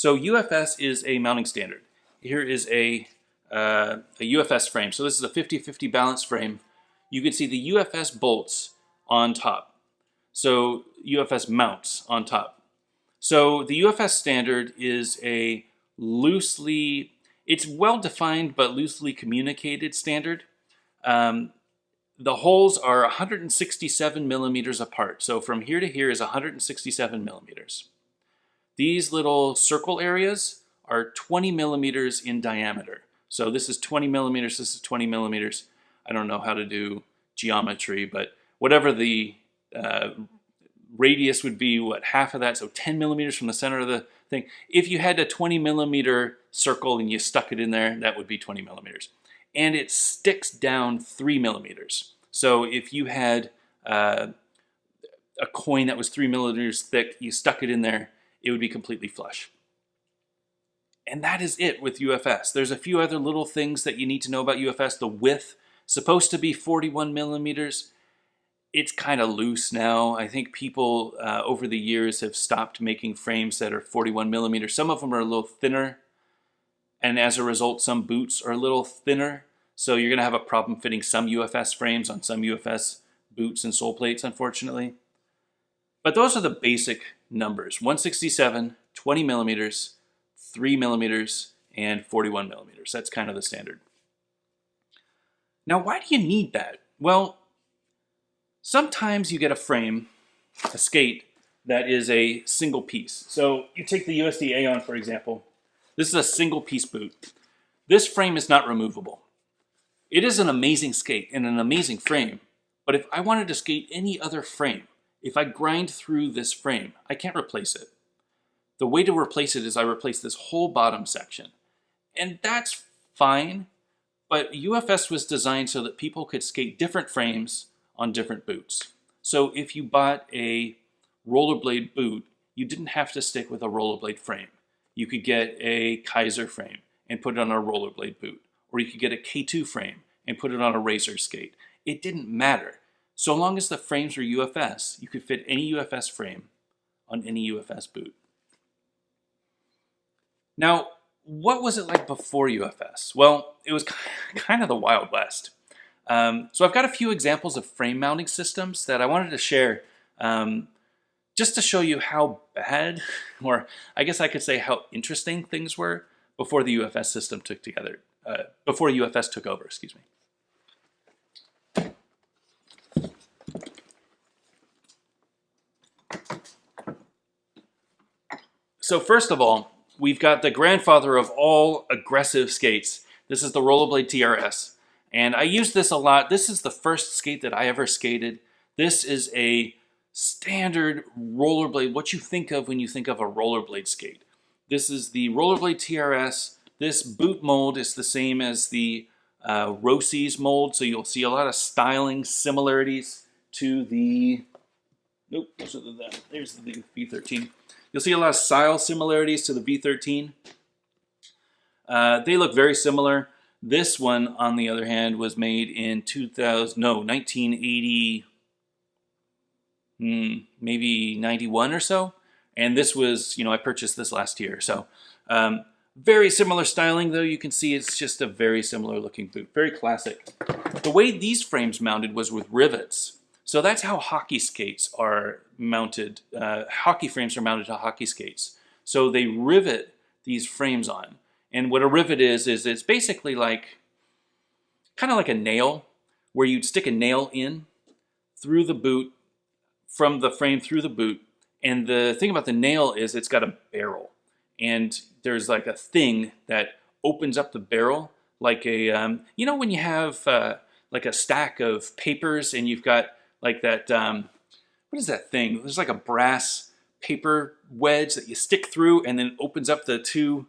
So UFS is a mounting standard. Here is a UFS frame. So this is a 50-50 balance frame. You can see the UFS bolts on top. So UFS mounts on top. So the UFS standard is a loosely, it's well-defined but loosely communicated standard. The holes are 167 millimeters apart. So from here to here is 167 millimeters. These little circle areas are 20 millimeters in diameter. So this is 20 millimeters, this is 20 millimeters. I don't know how to do geometry, but whatever the radius would be, what, half of that, so 10 millimeters from the center of the thing. If you had a 20 millimeter circle and you stuck it in there, that would be 20 millimeters. And it sticks down 3 millimeters. So if you had a coin that was 3 millimeters thick, you stuck it in there, it would be completely flush. And that is it with UFS. There's a few other little things that you need to know about UFS. The width, supposed to be 41 millimeters. It's kind of loose now. I think people over the years have stopped making frames that are 41 millimeters. Some of them are a little thinner. And as a result, some boots are a little thinner. So you're going to have a problem fitting some UFS frames on some UFS boots and sole plates, unfortunately. But those are the basic numbers. 167, 20 millimeters, 3 millimeters, and 41 millimeters. That's kind of the standard. Now, why do you need that? Well, sometimes you get a frame, a skate, that is a single piece. So you take the USD Aeon, for example. This is a single piece boot. This frame is not removable. It is an amazing skate and an amazing frame, but if I wanted to skate any other frame, if I grind through this frame, I can't replace it. The way to replace it is I replace this whole bottom section. And that's fine, but UFS was designed so that people could skate different frames on different boots. So if you bought a rollerblade boot, you didn't have to stick with a rollerblade frame. You could get a Kaiser frame and put it on a rollerblade boot. Or you could get a K2 frame and put it on a razor skate. It didn't matter. So long as the frames were UFS, you could fit any UFS frame on any UFS boot. Now, what was it like before UFS? Well, it was kind of the Wild West. So I've got a few examples of frame mounting systems that I wanted to share just to show you how bad, or I guess I could say how interesting things were before the UFS system before UFS took over, excuse me. So first of all, we've got the grandfather of all aggressive skates. This is the rollerblade TRS. And I use this a lot. This is the first skate that I ever skated. This is a standard rollerblade, what you think of when you think of a rollerblade skate. This is the rollerblade TRS. This boot mold is the same as the Rossi's mold, so you'll see a lot of styling similarities to the, there's the V13. You'll see a lot of style similarities to the V13. They look very similar. This one, on the other hand, was made in 1980, maybe 91 or so. And this was, I purchased this last year. So very similar styling, though. You can see it's just a very similar looking boot. Very classic. The way these frames mounted was with rivets. So that's how hockey skates are mounted. Hockey frames are mounted to hockey skates. So they rivet these frames on. And what a rivet is it's basically like, kind of like a nail, where you'd stick a nail in through the boot, from the frame through the boot. And the thing about the nail is it's got a barrel. And there's like a thing that opens up the barrel, like a, when you have like a stack of papers and you've got like that, what is that thing? There's like a brass paper wedge that you stick through and then opens up the two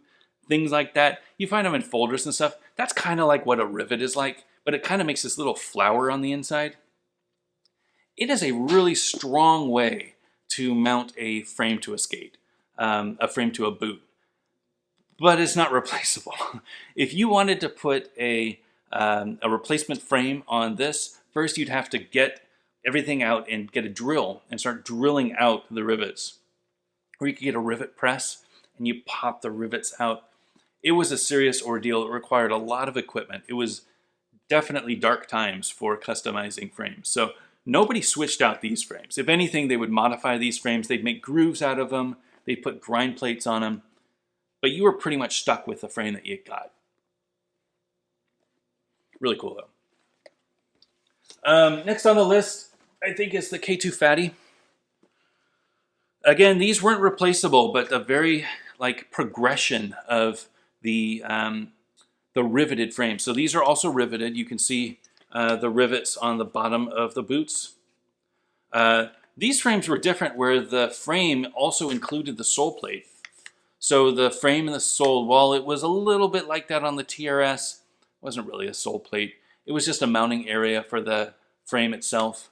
things like that. You find them in folders and stuff. That's kind of like what a rivet is like, but it kind of makes this little flower on the inside. It is a really strong way to mount a frame to a skate, a frame to a boot, but it's not replaceable. If you wanted to put a replacement frame on this, first you'd have to get everything out and get a drill and start drilling out the rivets. Or you could get a rivet press and you pop the rivets out. It was a serious ordeal. It required a lot of equipment. It was definitely dark times for customizing frames. So nobody switched out these frames. If anything, they would modify these frames. They'd make grooves out of them. They'd put grind plates on them. But you were pretty much stuck with the frame that you got. Really cool, though. Next on the list, I think, is the K2 Fatty. Again, these weren't replaceable, but a very progression of the riveted frame. So these are also riveted. You can see the rivets on the bottom of the boots. These frames were different, where the frame also included the sole plate. So the frame and the sole, while it was a little bit like that on the TRS, wasn't really a sole plate. It was just a mounting area for the frame itself.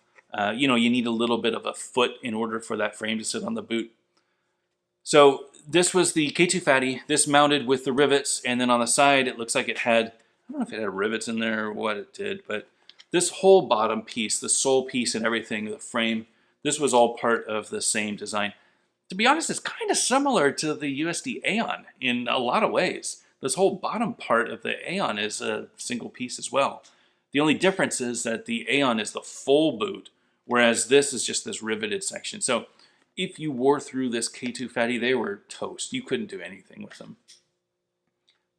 You need a little bit of a foot in order for that frame to sit on the boot. So this was the K2 Fatty. This mounted with the rivets, and then on the side it looks like it had, I don't know if it had rivets in there or what it did, but this whole bottom piece, the sole piece and everything, the frame, this was all part of the same design. To be honest, it's kind of similar to the USD Aeon in a lot of ways. This whole bottom part of the Aeon is a single piece as well. The only difference is that the Aeon is the full boot, whereas this is just this riveted section. So if you wore through this K2 Fatty, they were toast. You couldn't do anything with them.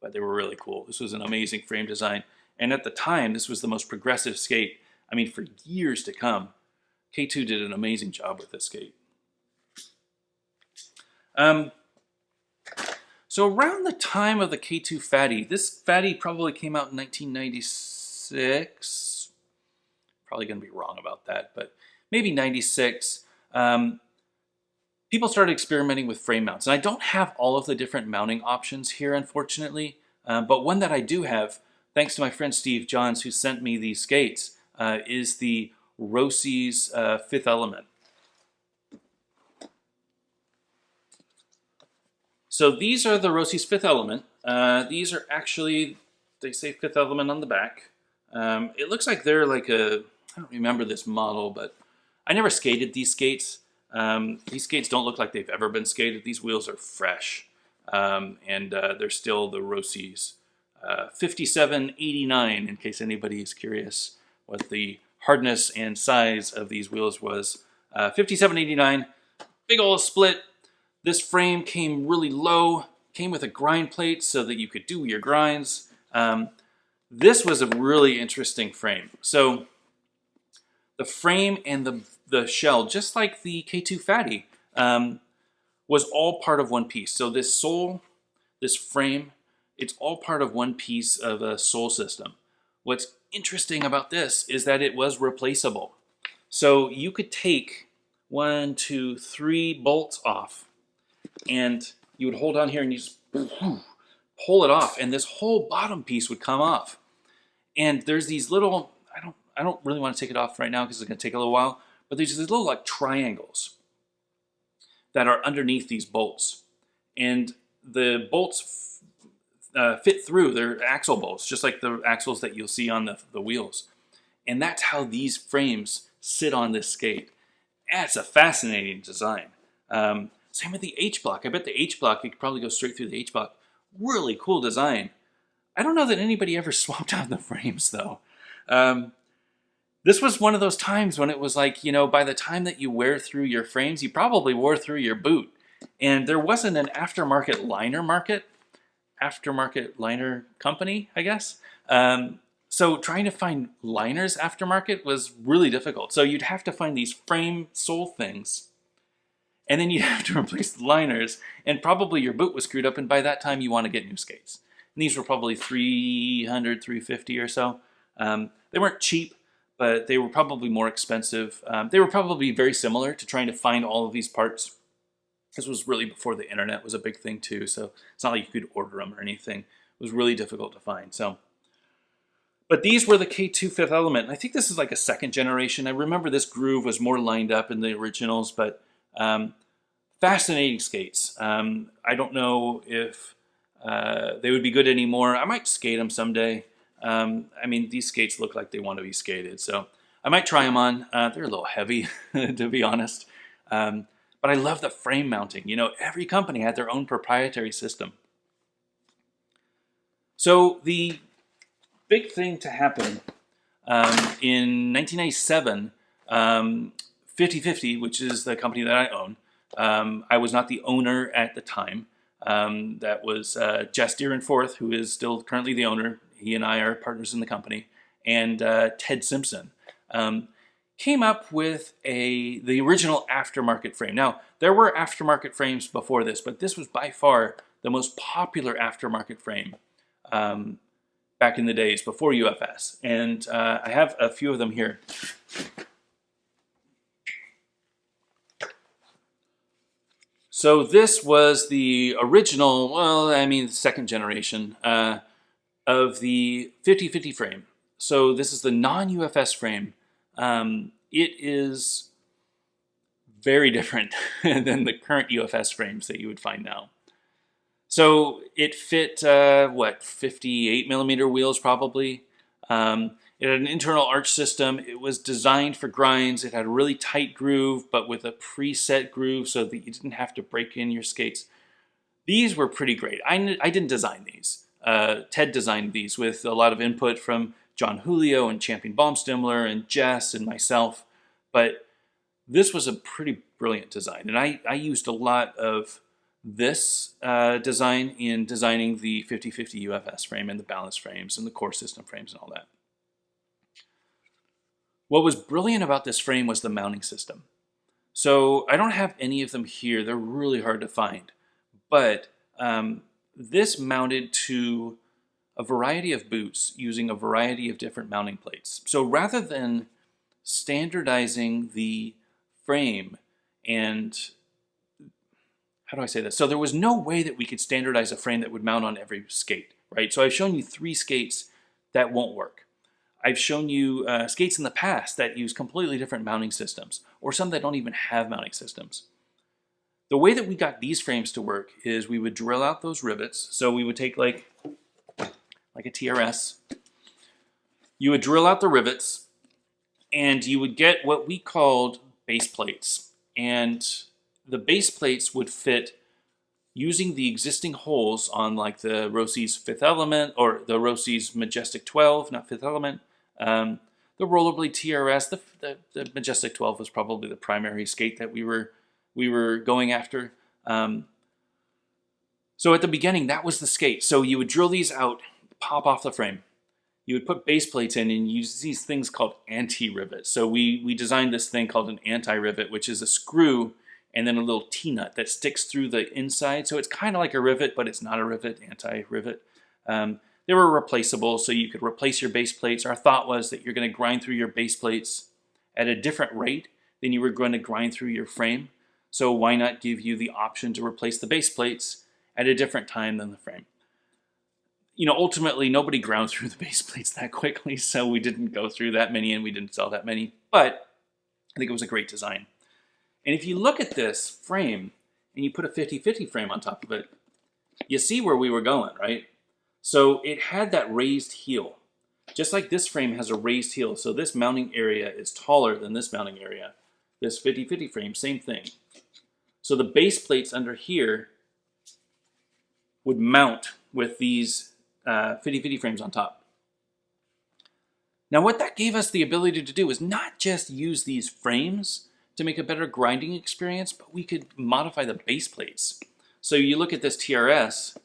But they were really cool. This was an amazing frame design. And at the time, this was the most progressive skate. I mean, for years to come, K2 did an amazing job with this skate. So around the time of the K2 Fatty, this Fatty probably came out in 1996. Probably going to be wrong about that, but maybe 96. People started experimenting with frame mounts. And I don't have all of the different mounting options here, unfortunately. But one that I do have, thanks to my friend Steve Johns, who sent me these skates, is the Rossi's Fifth Element. So these are the Rossi's Fifth Element. These are actually, they say Fifth Element on the back. It looks like they're like I don't remember this model, but I never skated these skates. These skates don't look like they've ever been skated. These wheels are fresh. And they're still the Rossi's 5789, in case anybody is curious what the hardness and size of these wheels was. 5789, big old split. This frame came really low, came with a grind plate so that you could do your grinds. This was a really interesting frame. So the frame and the shell, just like the K2 Fatty, was all part of one piece. So this sole, this frame, it's all part of one piece of a sole system. What's interesting about this is that it was replaceable. So you could take 1, 2, 3 bolts off, and you would hold on here and you just pull it off, and this whole bottom piece would come off. And there's these little, I don't really want to take it off right now because it's going to take a little while, but there's these little triangles that are underneath these bolts. And the bolts fit through. They're axle bolts, just like the axles that you'll see on the wheels. And that's how these frames sit on this skate. That's a fascinating design. Same with the H-block. I bet the H-block, you could probably go straight through the H-block. Really cool design. I don't know that anybody ever swapped out the frames, though. This was one of those times when it was like, by the time that you wear through your frames, you probably wore through your boot. And there wasn't an aftermarket liner company, I guess. So trying to find liners aftermarket was really difficult. So you'd have to find these frame sole things, and then you'd have to replace the liners, and probably your boot was screwed up, and by that time you want to get new skates. And these were probably $300, $350 or so. They weren't cheap, but they were probably more expensive. They were probably very similar to trying to find all of these parts. This was really before the internet was a big thing too, so it's not like you could order them or anything. It was really difficult to find. But these were the K2 Fifth Element. And I think this is like a second generation. I remember this groove was more lined up in the originals, but fascinating skates. I don't know if they would be good anymore. I might skate them someday. I mean, these skates look like they want to be skated, so I might try them on. They're a little heavy, to be honest. But But I love the frame mounting. You know, every company had their own proprietary system. So the big thing to happen in 1997, 50/50, which is the company that I own. I was not the owner at the time. That was Jess Deerenforth, who is still currently the owner. He and I are partners in the company. And Ted Simpson came up with the original aftermarket frame. Now, there were aftermarket frames before this, but this was by far the most popular aftermarket frame back in the days before UFS. And I have a few of them here. So this was the original, well, I mean, second generation of the 50/50 frame. So this is the non-UFS frame. It is very different than the current UFS frames that you would find now. So it fit, 58 millimeter wheels probably. It had an internal arch system. It was designed for grinds. It had a really tight groove, but with a preset groove so that you didn't have to break in your skates. These were pretty great. I didn't design these. Ted designed these with a lot of input from John Julio and Champion Baumstimler and Jess and myself. But this was a pretty brilliant design. And I used a lot of this design in designing the 50/50 UFS frame and the balance frames and the core system frames and all that. What was brilliant about this frame was the mounting system. So I don't have any of them here. They're really hard to find. But this mounted to a variety of boots using a variety of different mounting plates. So rather than standardizing the frame and, how do I say this? So there was no way that we could standardize a frame that would mount on every skate, right? So I've shown you 3 skates that won't work. I've shown you skates in the past that use completely different mounting systems, or some that don't even have mounting systems. The way that we got these frames to work is we would drill out those rivets. So we would take like a TRS. You would drill out the rivets, and you would get what we called base plates. And the base plates would fit using the existing holes on like the Rossi's Fifth Element, or the Rossi's Majestic 12, not Fifth Element. The Rollerblade TRS, the Majestic 12 was probably the primary skate that we were going after. So at the beginning, that was the skate. So you would drill these out, pop off the frame. You would put base plates in and use these things called anti-rivets. So we designed this thing called an anti-rivet, which is a screw and then a little T-nut that sticks through the inside. So it's kind of like a rivet, but it's not a rivet, anti-rivet. They were replaceable, so you could replace your base plates. Our thought was that you're going to grind through your base plates at a different rate than you were going to grind through your frame. So why not give you the option to replace the base plates at a different time than the frame? You know, ultimately, nobody ground through the base plates that quickly, so we didn't go through that many and we didn't sell that many. But I think it was a great design. And if you look at this frame and you put a 50/50 frame on top of it, you see where we were going, right? So it had that raised heel. Just like this frame has a raised heel, so this mounting area is taller than this mounting area. This 50/50 frame, same thing. So the base plates under here would mount with these 50/50 frames on top. Now what that gave us the ability to do is not just use these frames to make a better grinding experience, but we could modify the base plates. So you look at this TRS,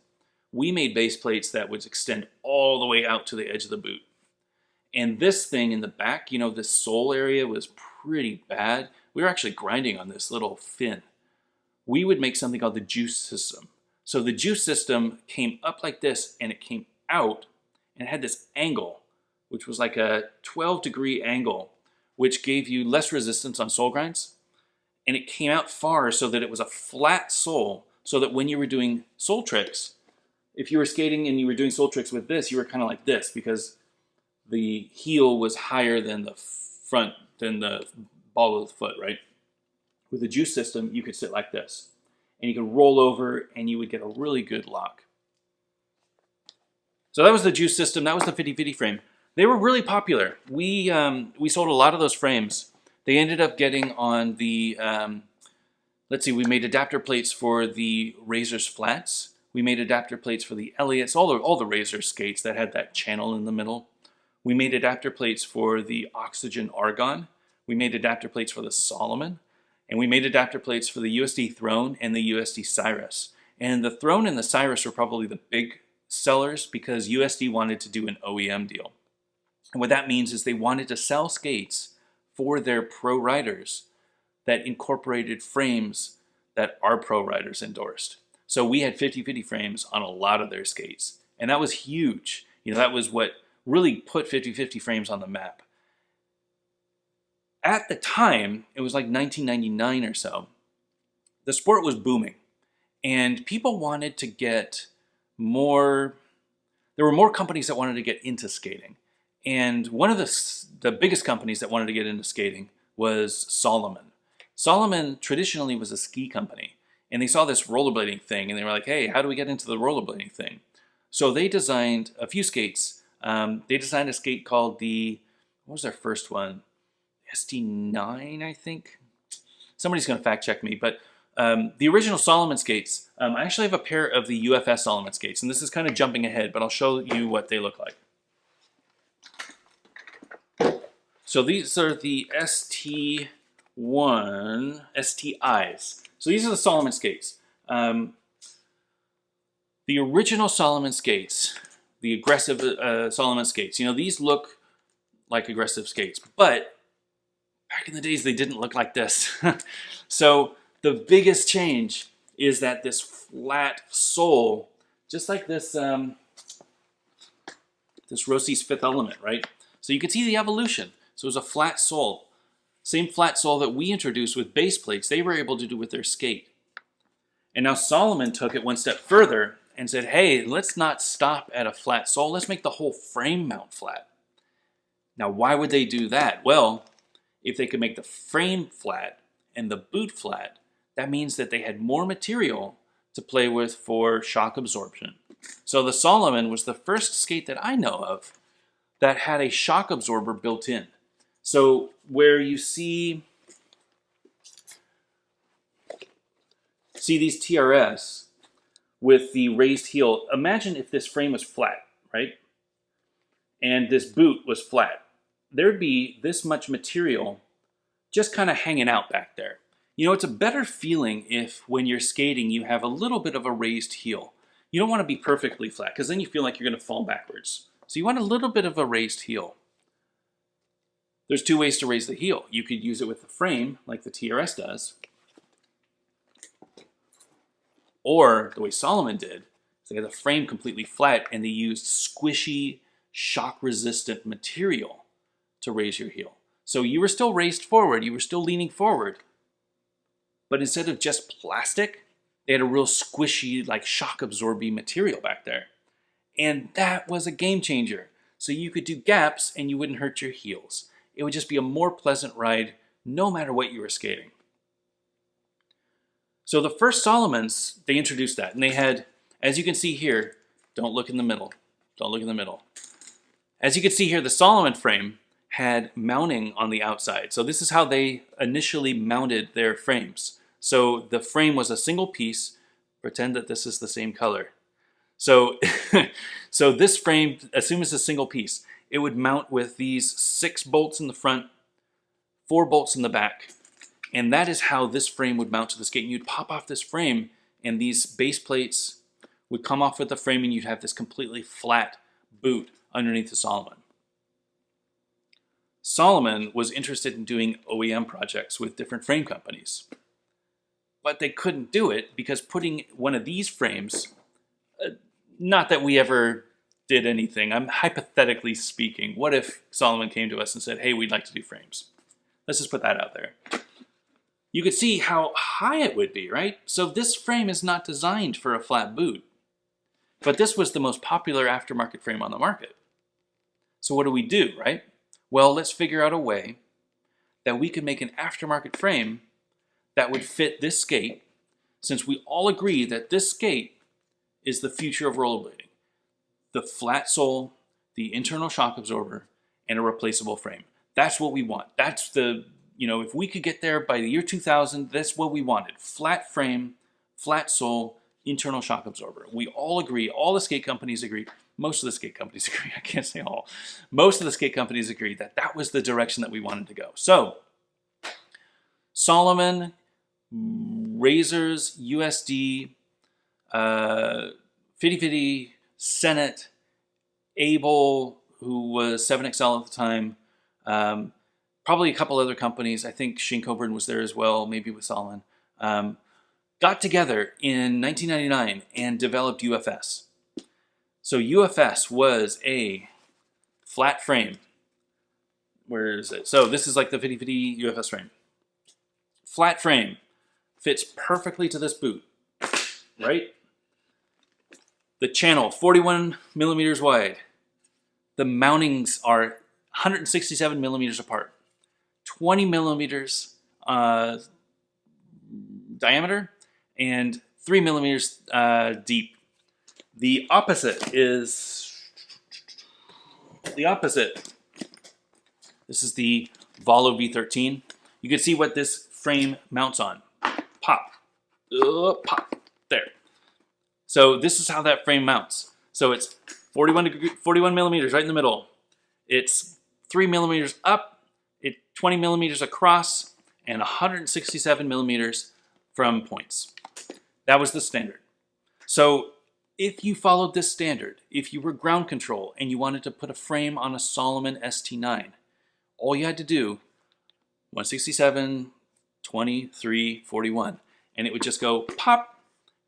we made base plates that would extend all the way out to the edge of the boot. And this thing in the back, you know, this sole area was pretty bad. We were actually grinding on this little fin. We would make something called the juice system. So the juice system came up like this and it came out and it had this angle, which was like a 12-degree angle, which gave you less resistance on sole grinds. And it came out far so that it was a flat sole, so that when you were doing sole tricks, if you were skating and you were doing sole tricks with this, you were kind of like this because the heel was higher than the front, than the ball of the foot, right? With the juice system, you could sit like this. And you could roll over and you would get a really good lock. So that was the juice system. That was the 50/50 frame. They were really popular. We sold a lot of those frames. They ended up getting on the let's see, we made adapter plates for the Razor's flats. We made adapter plates for the Elliots, all the Razor skates that had that channel in the middle. We made adapter plates for the Oxygen Argon. We made adapter plates for the Solomon. And we made adapter plates for the USD Throne and the USD Cyrus. And the Throne and the Cyrus were probably the big sellers because USD wanted to do an OEM deal. And what that means is they wanted to sell skates for their pro riders that incorporated frames that our pro riders endorsed. So we had 50/50 frames on a lot of their skates. And that was huge. You know, that was what really put 50/50 frames on the map. At the time, it was like 1999 or so, the sport was booming. And people wanted to get more, there were more companies that wanted to get into skating. And one of the biggest companies that wanted to get into skating was Salomon. Salomon traditionally was a ski company. And they saw this rollerblading thing and they were like, hey, how do we get into the rollerblading thing? So they designed a few skates. They designed a skate called what was their first one? SD9, I think. Somebody's going to fact check me, but the original Salomon skates, I actually have a pair of the UFS Salomon skates, and this is kind of jumping ahead, but I'll show you what they look like. So these are the STIs. So these are the Salomon skates. The original Salomon skates, the aggressive Salomon skates, you know, these look like aggressive skates, but back in the days, they didn't look like this. So the biggest change is that this flat sole, just like this, this Rossi's Fifth Element, right? So you can see the evolution. So it was a flat sole. Same flat sole that we introduced with base plates, they were able to do with their skate. And now Salomon took it one step further and said, hey, let's not stop at a flat sole. Let's make the whole frame mount flat. Now, why would they do that? Well, if they could make the frame flat and the boot flat, that means that they had more material to play with for shock absorption. So the Salomon was the first skate that I know of that had a shock absorber built in. So where you see these TRS with the raised heel, imagine if this frame was flat, right? And this boot was flat. There'd be this much material just kind of hanging out back there. You know, it's a better feeling if when you're skating you have a little bit of a raised heel. You don't want to be perfectly flat because then you feel like you're going to fall backwards. So you want a little bit of a raised heel. There's two ways to raise the heel. You could use it with the frame like the TRS does. Or the way Salomon did, they had the frame completely flat and they used squishy, shock-resistant material to raise your heel. So you were still raised forward, you were still leaning forward, but instead of just plastic, they had a real squishy, like shock-absorbing material back there. And that was a game changer. So you could do gaps and you wouldn't hurt your heels. It would just be a more pleasant ride no matter what you were skating. So the first Salomons, they introduced that. And they had, as you can see here, don't look in the middle. Don't look in the middle. As you can see here, the Salomon frame had mounting on the outside. So this is how they initially mounted their frames. So the frame was a single piece. Pretend that this is the same color. So, so this frame, assume it's a single piece. It would mount with these 6 bolts in the front, 4 bolts in the back. And that is how this frame would mount to the skate. And you'd pop off this frame and these base plates would come off with the frame and you'd have this completely flat boot underneath the Salomon. Salomon was interested in doing OEM projects with different frame companies. But they couldn't do it because putting one of these frames, not that we ever did anything, I'm hypothetically speaking, what if Salomon came to us and said, hey, we'd like to do frames? Let's just put that out there. You could see how high it would be, right? So this frame is not designed for a flat boot. But this was the most popular aftermarket frame on the market. So what do we do, right? Well, let's figure out a way that we could make an aftermarket frame that would fit this skate, since we all agree that this skate is the future of rollerblading. The flat sole, the internal shock absorber, and a replaceable frame. That's what we want. That's the you know, if we could get there by the year 2000, that's what we wanted. Flat frame, flat sole, internal shock absorber. We all agree, all the skate companies agree, most of the skate companies agree, I can't say all. Most of the skate companies agree that that was the direction that we wanted to go. So, Salomon, Razors, USD, 5050, Senate, Able, who was 7XL at the time, probably a couple other companies. I think Shane Coburn was there as well, maybe with Salomon. Got together in 1999 and developed UFS. So UFS was a flat frame. Where is it? So this is like the 5050 UFS frame. Flat frame. Fits perfectly to this boot, right? The channel, 41 millimeters wide. The mountings are 167 millimeters apart. 20 millimeters diameter and 3 millimeters deep. The opposite is the opposite. This is the Volo V13. You can see what this frame mounts on. Pop. Pop. There. So this is how that frame mounts. So it's 41 millimeters right in the middle. It's 3 millimeters up, 20 millimeters across, and 167 millimeters from points. That was the standard. So if you followed this standard, if you were ground control and you wanted to put a frame on a Salomon ST9, all you had to do, 167, 23, 41, and it would just go pop,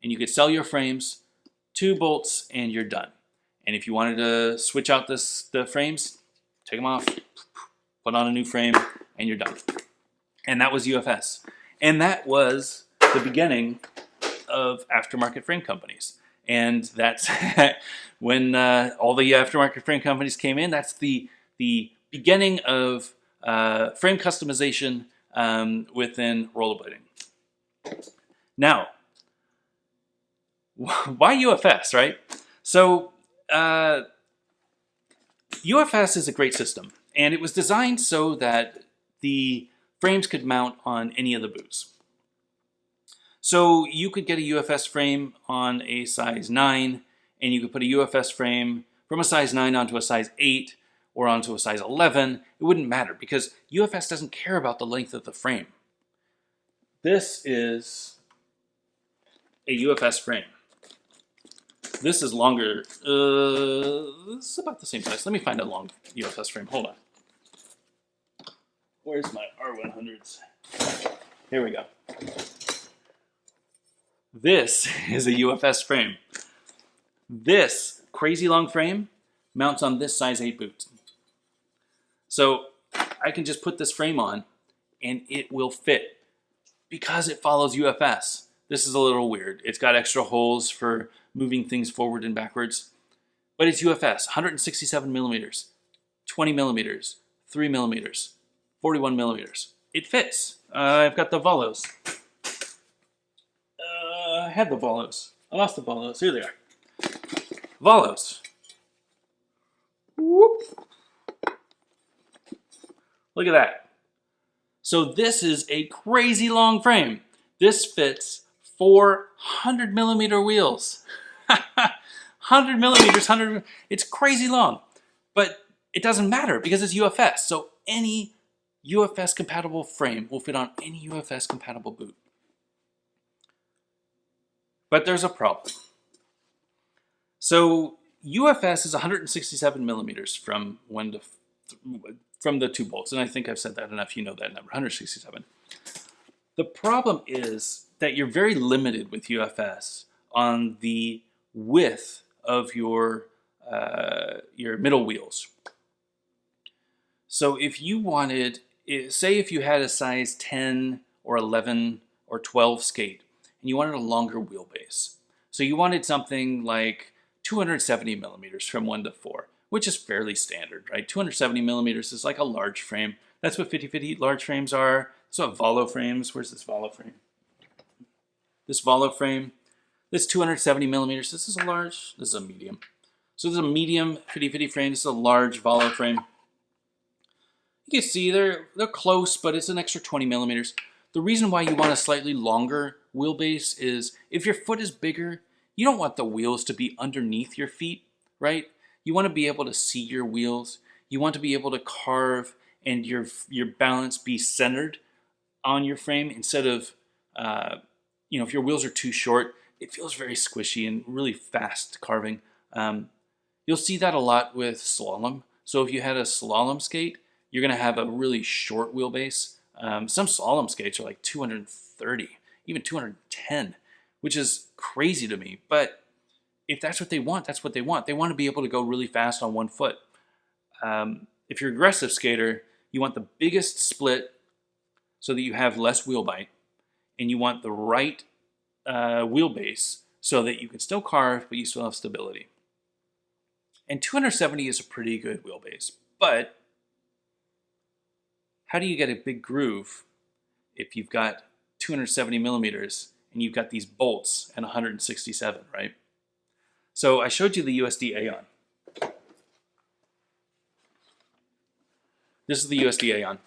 and you could sell your frames, 2 bolts, and you're done. And if you wanted to switch out the frames, take them off, put on a new frame, and you're done. And that was UFS. And that was the beginning of aftermarket frame companies. And that's when all the aftermarket frame companies came in. That's the beginning of frame customization within rollerblading. Now, why UFS, right? So UFS is a great system, and it was designed so that the frames could mount on any of the boots. So you could get a UFS frame on a size 9, and you could put a UFS frame from a size 9 onto a size 8 or onto a size 11. It wouldn't matter because UFS doesn't care about the length of the frame. This is a UFS frame. This is longer. This is about the same size. Let me find a long UFS frame. Hold on. Where's my R100s? Here we go. This is a UFS frame. This crazy long frame mounts on this size 8 boot. So I can just put this frame on and it will fit because it follows UFS. This is a little weird. It's got extra holes for moving things forward and backwards. But it's UFS, 167 millimeters, 20 millimeters, 3 millimeters, 41 millimeters. It fits. I've got the Volos. I had the Volos. I lost the Volos. Here they are. Volos. Whoop. Look at that. So this is a crazy long frame. This fits 400 millimeter wheels. 100 millimeters, 100. It's crazy long. But it doesn't matter because it's UFS. So any UFS compatible frame will fit on any UFS compatible boot. But there's a problem. So UFS is 167 millimeters from from the 2 bolts, and I think I've said that enough. You know that number, 167. The problem is that you're very limited with UFS on the width of your middle wheels. So if you wanted, say if you had a size 10 or 11 or 12 skate, and you wanted a longer wheelbase. So you wanted something like 270 millimeters from 1 to 4, which is fairly standard, right? 270 millimeters is like a large frame. That's what 50-50 large frames are. That's what Volo frames. Where's this Volo frame? This Volo frame, this 270 millimeters. This is a large, this is a medium. So this is a medium 50-50 frame. This is a large Volo frame. You can see they're close, but it's an extra 20 millimeters. The reason why you want a slightly longer wheelbase is if your foot is bigger, you don't want the wheels to be underneath your feet, right? You want to be able to see your wheels. You want to be able to carve and your balance be centered on your frame instead of, if your wheels are too short, it feels very squishy and really fast carving. You'll see that a lot with slalom. So if you had a slalom skate, you're going to have a really short wheelbase. Some slalom skates are like 230, even 210, which is crazy to me. But if that's what they want, that's what they want. They want to be able to go really fast on one foot. If you're an aggressive skater, you want the biggest split so that you have less wheel bite, and you want the right wheelbase so that you can still carve, but you still have stability. And 270 is a pretty good wheelbase, but how do you get a big groove if you've got 270 millimeters and you've got these bolts at 167, right? So I showed you the USD Aeon. This is the USD Aeon.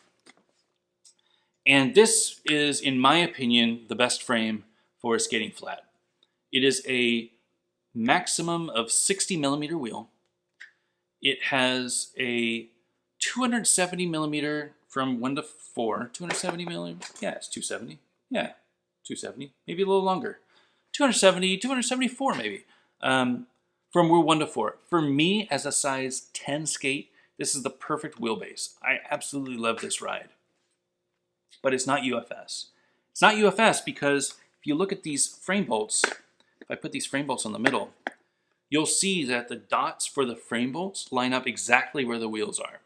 And this is, in my opinion, the best frame for a skating flat. It is a maximum of 60 millimeter wheel. It has a 270 millimeter from 1 to 4. 270 millimeter? Yeah, it's 270. Yeah, 270. Maybe a little longer. 270, 274 maybe. From 1 to 4. For me, as a size 10 skate, this is the perfect wheelbase. I absolutely love this ride. But it's not UFS. It's not UFS because if you look at these frame bolts, if I put these frame bolts on the middle, you'll see that the dots for the frame bolts line up exactly where the wheels are.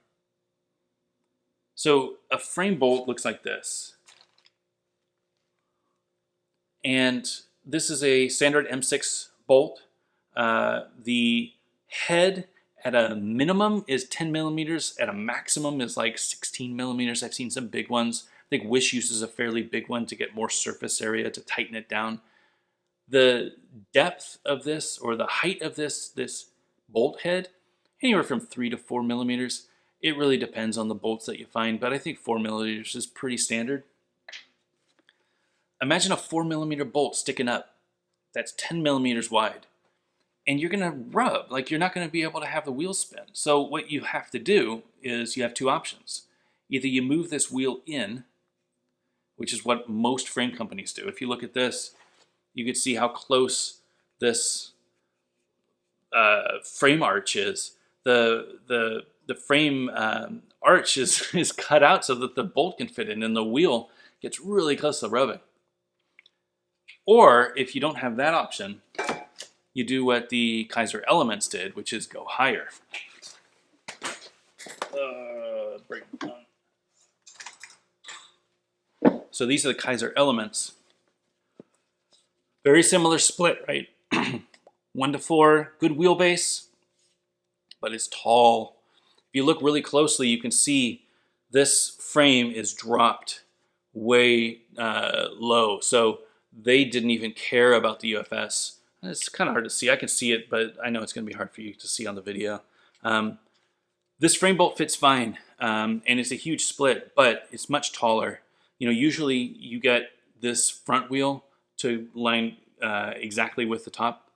So a frame bolt looks like this. And this is a standard M6 bolt. The head at a minimum is 10 millimeters. At a maximum is like 16 millimeters. I've seen some big ones. I think Wish uses a fairly big one to get more surface area to tighten it down. The depth of this, or the height of this bolt head, anywhere from 3 to 4 millimeters. It really depends on the bolts that you find, but I think 4 millimeters is pretty standard. Imagine a 4 millimeter bolt sticking up that's 10 millimeters wide, and you're going to rub, like you're not going to be able to have the wheel spin. So what you have to do is you have two options. Either you move this wheel in, which is what most frame companies do. If you look at this, you can see how close this frame arch is. The frame arch is cut out so that the bolt can fit in, and the wheel gets really close to rubbing. Or if you don't have that option, you do what the Kaiser Elements did, which is go higher. Break it down. So these are the Kaiser Elements. Very similar split, right? 1 to 4, good wheelbase, but it's tall. If you look really closely, you can see this frame is dropped way low. So they didn't even care about the UFS. It's kind of hard to see. I can see it, but I know it's going to be hard for you to see on the video. This frame bolt fits fine, and it's a huge split, but it's much taller. Usually you get this front wheel to line exactly with the top.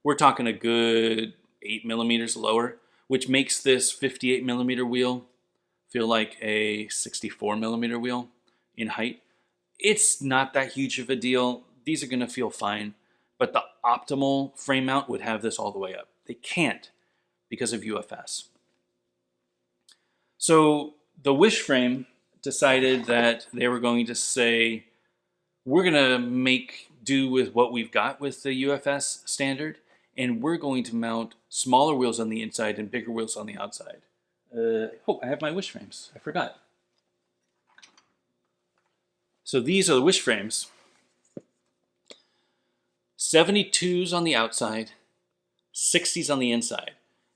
We're talking a good 8 millimeters lower, which makes this 58 millimeter wheel feel like a 64 millimeter wheel in height. It's not that huge of a deal. These are going to feel fine, but the optimal frame mount would have this all the way up. They can't because of UFS. So the Wish frame decided that they were going to say, we're going to make do with what we've got with the UFS standard, and we're going to mount smaller wheels on the inside and bigger wheels on the outside. Oh, I have my Wish frames. I forgot. So these are the Wish frames. 72s on the outside, 60s on the inside.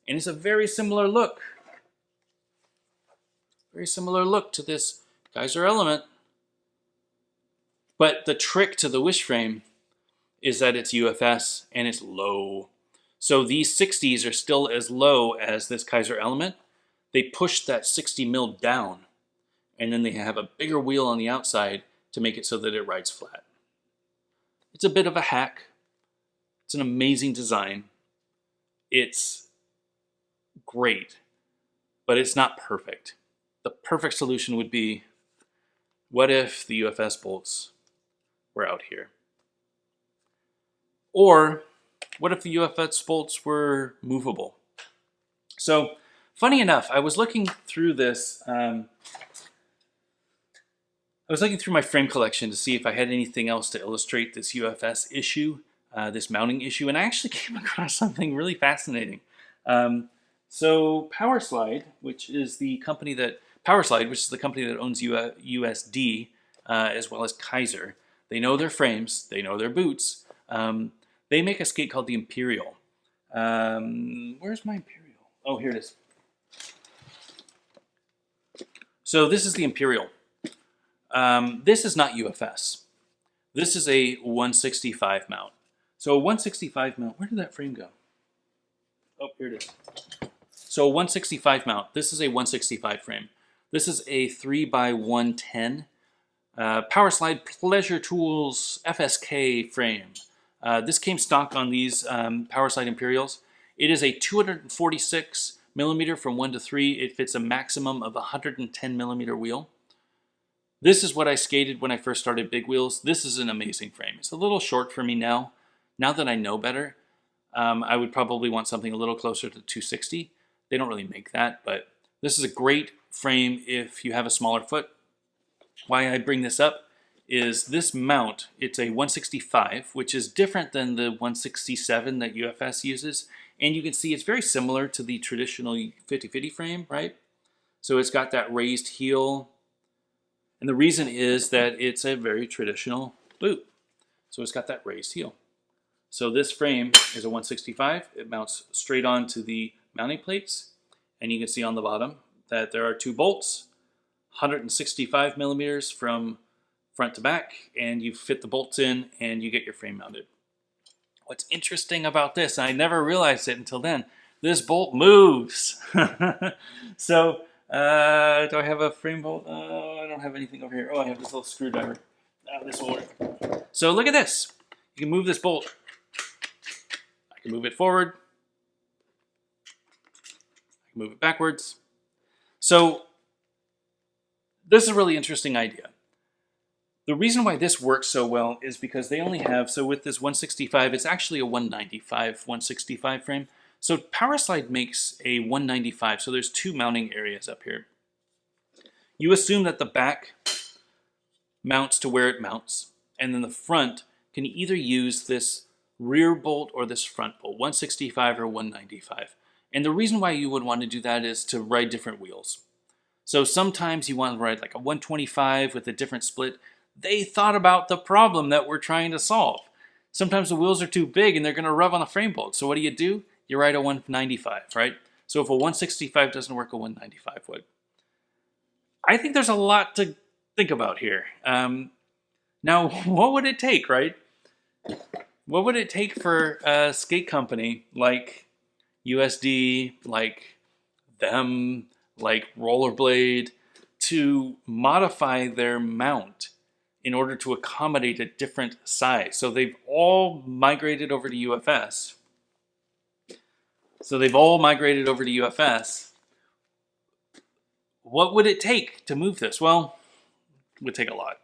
And it's a very similar look. Very similar look to this Kaiser Element. But the trick to the Wish frame is that it's UFS and it's low. So these 60s are still as low as this Kaiser Element. they push that 60 mil down, and then they have a bigger wheel on the outside to make it so that it rides flat. It's a bit of a hack. It's an amazing design. It's great, but it's not perfect. The perfect solution would be, what if the UFS bolts were out here? Or what if the UFS bolts were movable? So, funny enough, I was looking through this. I was looking through my frame collection to see if I had anything else to illustrate this UFS issue, this mounting issue, and I actually came across something really fascinating. So Powerslide, which is the company that owns USD, as well as Kaiser, they know their frames, they know their boots. They make a skate called the Imperial. Where's my Imperial? Oh, here it is. So this is the Imperial. This is not UFS. This is a 165 mount. So a 165 mount, where did that frame go? Oh, here it is. So a 165 mount, this is a 165 frame. This is a 3x110 Powerslide Pleasure Tools FSK frame. This came stock on these Powerslide Imperials. It is a 246 millimeter from 1 to 3. It fits a maximum of 110 millimeter wheel. This is what I skated when I first started big wheels. This is an amazing frame. It's a little short for me now. Now that I know better, I would probably want something a little closer to 260. They don't really make that, but this is a great frame if you have a smaller foot. Why I bring this up is this mount, it's a 165, which is different than the 167 that UFS uses. And you can see it's very similar to the traditional 50-50 frame, right? So it's got that raised heel. And the reason is that it's a very traditional boot. So it's got that raised heel. So this frame is a 165. It mounts straight onto the mounting plates. And you can see on the bottom that there are 2 bolts, 165 millimeters from front to back. And you fit the bolts in and you get your frame mounted. What's interesting about this, I never realized it until then, this bolt moves. So, do I have a frame bolt? Oh, I don't have anything over here. Oh, I have this little screwdriver. This will work. So look at this. You can move this bolt. I can move it forward. I can move it backwards. So this is a really interesting idea. The reason why this works so well is because they only have, so with this 165, it's actually a 195, 165 frame. So Powerslide makes a 195, so there's 2 mounting areas up here. You assume that the back mounts to where it mounts, and then the front can either use this rear bolt or this front bolt, 165 or 195. And the reason why you would want to do that is to ride different wheels. So sometimes you want to ride like a 125 with a different split. They thought about the problem that we're trying to solve. Sometimes the wheels are too big and they're going to rub on the frame bolt. So what do? You ride a 195, right? So if a 165 doesn't work, a 195 would. I think there's a lot to think about here. Now, what would it take, right? What would it take for a skate company like USD, like them, like Rollerblade, to modify their mount in order to accommodate a different size? So they've all migrated over to UFS. What would it take to move this? Well, it would take a lot.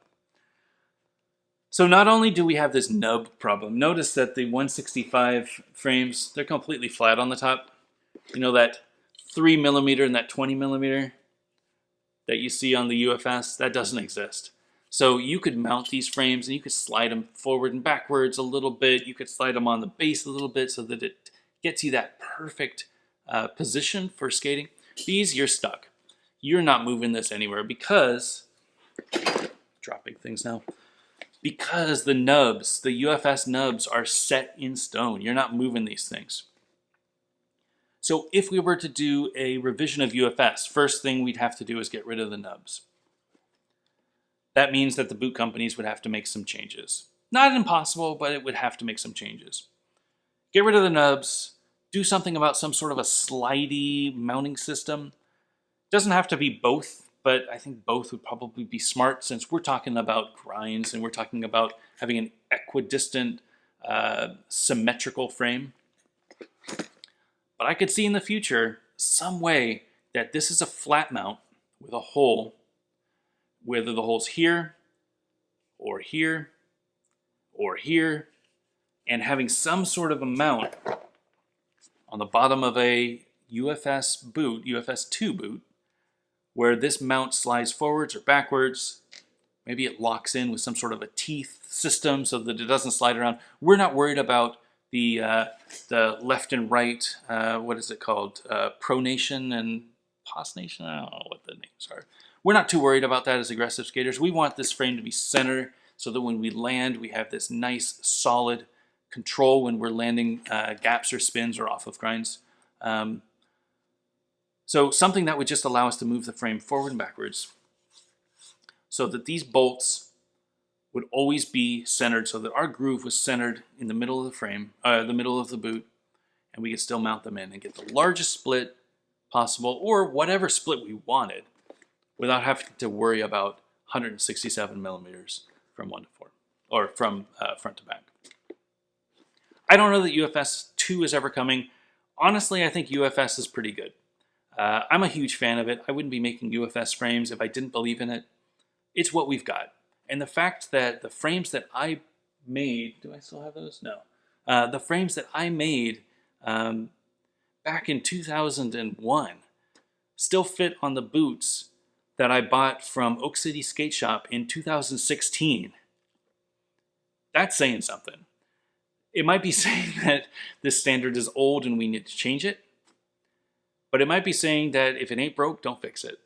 So not only do we have this nub problem, notice that the 165 frames, they're completely flat on the top. You know, that 3 millimeter and that 20 millimeter that you see on the UFS, that doesn't exist. So you could mount these frames and you could slide them forward and backwards a little bit. You could slide them on the base a little bit so that it gets you that perfect position for skating. These, you're stuck. You're not moving this anywhere because, dropping things now, because the nubs, the UFS nubs are set in stone. You're not moving these things. So if we were to do a revision of UFS, first thing we'd have to do is get rid of the nubs. That means that the boot companies would have to make some changes. Not impossible, but it would have to make some changes. Get rid of the nubs, do something about some sort of a slidey mounting system. Doesn't have to be both, but I think both would probably be smart since we're talking about grinds and we're talking about having an equidistant, symmetrical frame. But I could see in the future some way that this is a flat mount with a hole, whether the hole's here or here or here, and having some sort of a mount on the bottom of a UFS boot, UFS 2 boot, where this mount slides forwards or backwards. Maybe it locks in with some sort of a teeth system so that it doesn't slide around. We're not worried about the left and right, what is it called? Pronation and postnation? I don't know what the names are. We're not too worried about that as aggressive skaters. We want this frame to be center so that when we land, we have this nice, solid control when we're landing gaps or spins or off of grinds. So something that would just allow us to move the frame forward and backwards so that these bolts would always be centered, so that our groove was centered in the middle of the frame, the middle of the boot, and we could still mount them in and get the largest split possible, or whatever split we wanted, without having to worry about 167 millimeters from 1 to 4, or from front to back. I don't know that UFS 2 is ever coming. Honestly, I think UFS is pretty good. I'm a huge fan of it. I wouldn't be making UFS frames if I didn't believe in it. It's what we've got. And the fact that the frames that I made, do I still have those? No. The frames that I made back in 2001 still fit on the boots that I bought from Oak City Skate Shop in 2016. That's saying something. It might be saying that this standard is old and we need to change it. But it might be saying that if it ain't broke, don't fix it.